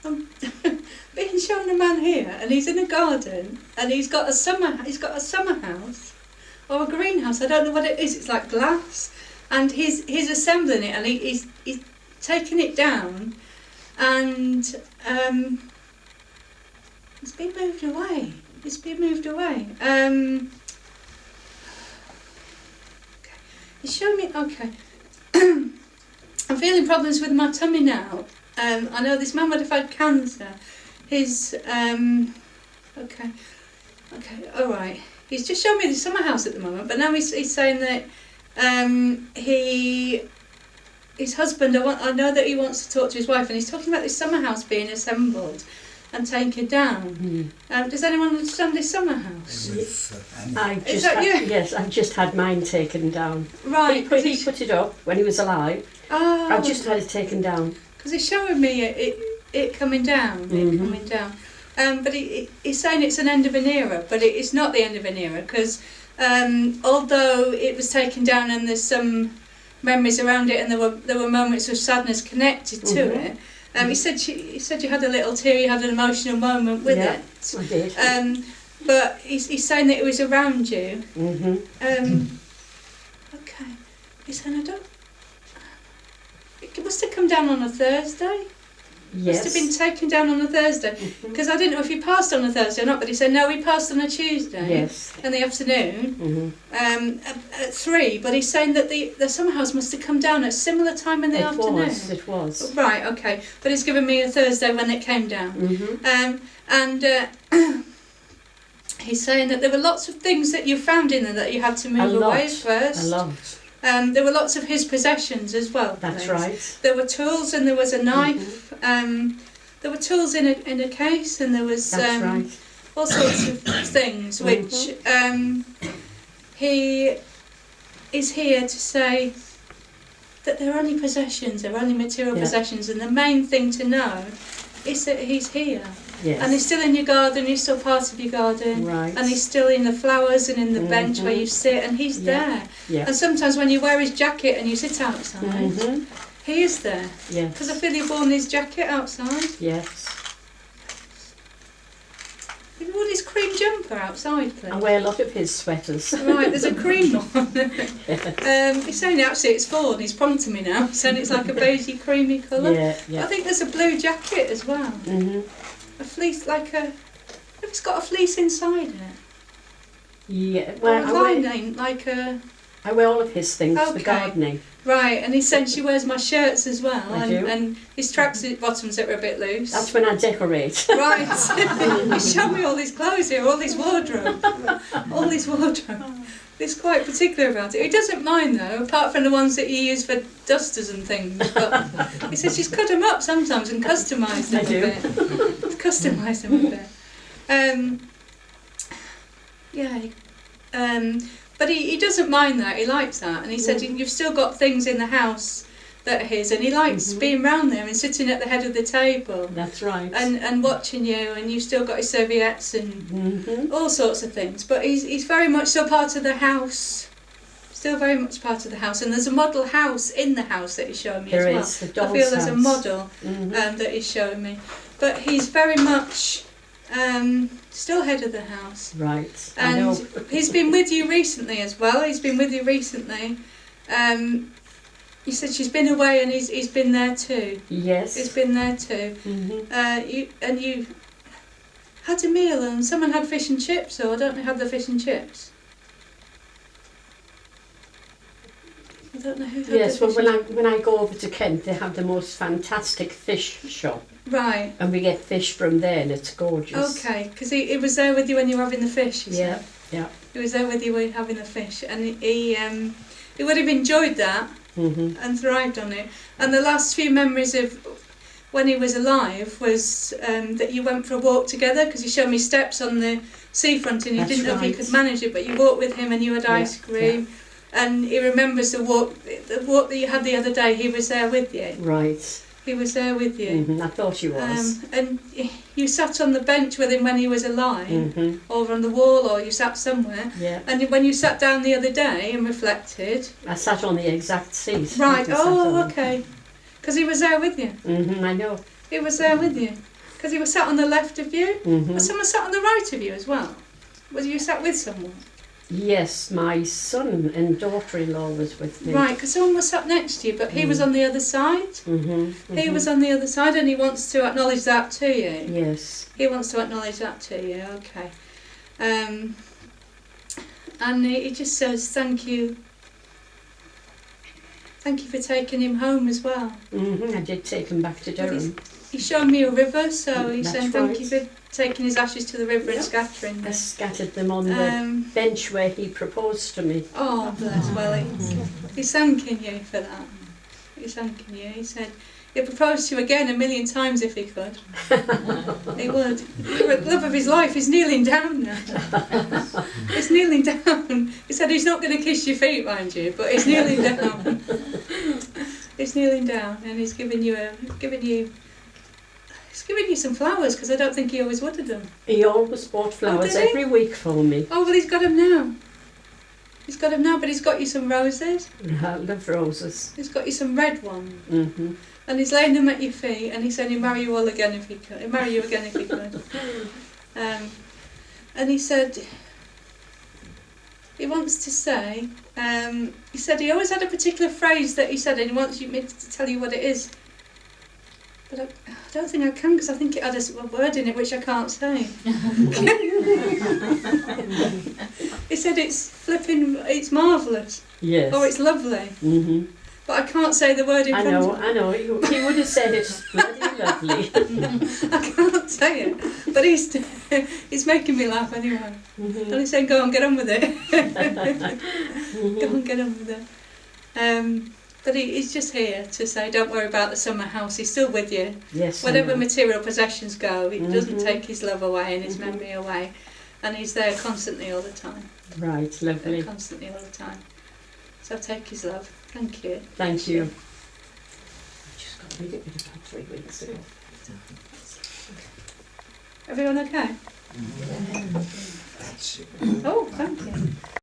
I'm being shown a man here, and he's in a garden, and he's got a summer house or a greenhouse. I don't know what it is. It's like glass, and he's assembling it, and he's taking it down, and it's been moved away. It's been moved away. Okay. He's showing me. Okay. I'm feeling problems with my tummy now. I know this man would have had cancer. His okay, all right. He's just showing me the summer house at the moment, but now he's saying that his husband. I know that he wants to talk to his wife, and he's talking about this summer house being assembled and taken down. Does anyone understand this summer house? Yes, I've just had mine taken down. Right. He put it up when he was alive. Oh. I've just had it taken down. Because he's showing me it coming down. It coming down. But he's saying it's an end of an era, but it's not the end of an era, because although it was taken down and there's some memories around it, and there were moments of sadness connected to it. He said you had a little tear, you had an emotional moment with it. I did. But he's saying that it was around you. Okay. He's saying it must have come down on a Thursday. Yes. Must have been taken down on a Thursday, because I didn't know if he passed on a Thursday or not, but he said no, he passed on a Tuesday. Yes. In the afternoon, at 3. But he's saying that the summer house must have come down at a similar time in the afternoon. It was. Right. Okay. But he's given me a Thursday when it came down. He's saying that there were lots of things that you found in there that you had to move away first. A lot. There were lots of his possessions as well. That's right. There were tools, and there was a knife. There were tools in a case, and there was all sorts of things, which he is here to say that they're only possessions, they're only material possessions, and the main thing to know is that he's here. Yes. And he's still in your garden, he's still part of your garden, and he's still in the flowers and in the bench where you sit, and he's there. Yeah. And sometimes when you wear his jacket and you sit outside, he is there. Yes. Because I feel you've worn his jacket outside. Yes. You've worn his cream jumper outside, please. I wear a lot of his sweaters. Right, there's a cream one. He's saying actually it's fall, and he's prompting me now, saying it's like a beigey creamy colour. Yeah. I think there's a blue jacket as well. A fleece, like a... If it's got a fleece inside it. Yeah. Well, I wear all of his things for gardening. Right, and he said she wears my shirts as well, do. and his tracksuit bottoms that are a bit loose. That's when I decorate. Right. He's shown me all these clothes here, all this wardrobe. He's quite particular about it. He doesn't mind though, apart from the ones that you use for dusters and things. But he says she's cut them up sometimes and customised them a bit. Customised them a bit. But he doesn't mind that. He likes that, and he said you've still got things in the house that are his, and he likes being round there and sitting at the head of the table. That's right. And watching you, and you've still got his serviettes and all sorts of things. But he's very much still part of the house. Still very much part of the house, and there's a model house in the house that he's showing me as well. There is, a doll's I feel there's house. a model that he's showing me, but he's very much still head of the house. Right. And I know. He's been with you recently as well. He's been with you recently. You said she's been away, and he's been there too. Yes. He's been there too. You had a meal, and someone had fish and chips, or I don't know, had the fish and chips. I don't know who had Yes, the well, fish when I go over to Kent, they have the most fantastic fish shop. Right. And we get fish from there, and it's gorgeous. Okay, because he was there with you when you were having the fish. Yeah. He was there with you when you were having the fish, and he would have enjoyed that and thrived on it. And the last few memories of when he was alive was that you went for a walk together, because he showed me steps on the seafront, and you didn't know if you could manage it, but you walked with him and you had ice cream. Yeah. And he remembers the walk that you had the other day. He was there with you. Right. He was there with you. I thought he was. And you sat on the bench with him when he was alive, or on the wall, or you sat somewhere. Yeah. And when you sat down the other day and reflected... I sat on the exact seat. Right, okay. Because he was there with you. I know. He was there with you? Because he was sat on the left of you? Was someone sat on the right of you as well? Was you sat with someone? Yes, my son and daughter-in-law was with me. Right, because someone was sat next to you, but he was on the other side. He was on the other side, and he wants to acknowledge that to you. Yes. He wants to acknowledge that to you. Okay. And he just says thank you. Thank you for taking him home as well. I did take him back to Durham. He showed me a river, so he said thank right. you for taking his ashes to the river and scattering them. I scattered them on the bench where he proposed to me. Oh, bless. Well, he's thanking you for that. He's thanking you. He said he'd propose to you again 1,000,000 times if he could. He would. The love of his life. He's kneeling down now. He's kneeling down. He said he's not going to kiss your feet, mind you, but he's kneeling down. He's kneeling down, and he's giving you some flowers, because I don't think he always wanted them. He always bought flowers every week for me. Oh, well, he's got them now. He's got them now, but he's got you some roses. I love roses. He's got you some red ones. And he's laying them at your feet, and he said he'd marry you all again if he could. He'd marry you again if he could. And he said he wants to say, he said he always had a particular phrase that he said, and he wants me to tell you what it is. But I don't think I can, because I think it had a word in it which I can't say. He said it's marvellous. Yes. Or it's lovely. But I can't say the word in front of him. I know. He would have said it's bloody lovely. I can't say it. But he's making me laugh anyway. And he's saying, go on, get on with it. Go on, get on with it. But he's just here to say, don't worry about the summer house. He's still with you. Yes. Whatever material possessions go, he doesn't take his love away and his memory away. And he's there constantly all the time. Right, lovely. Constantly all the time. So take his love. Thank you. Thank you. I just got rid of it about 3 weeks ago. Everyone okay? Oh, thank you.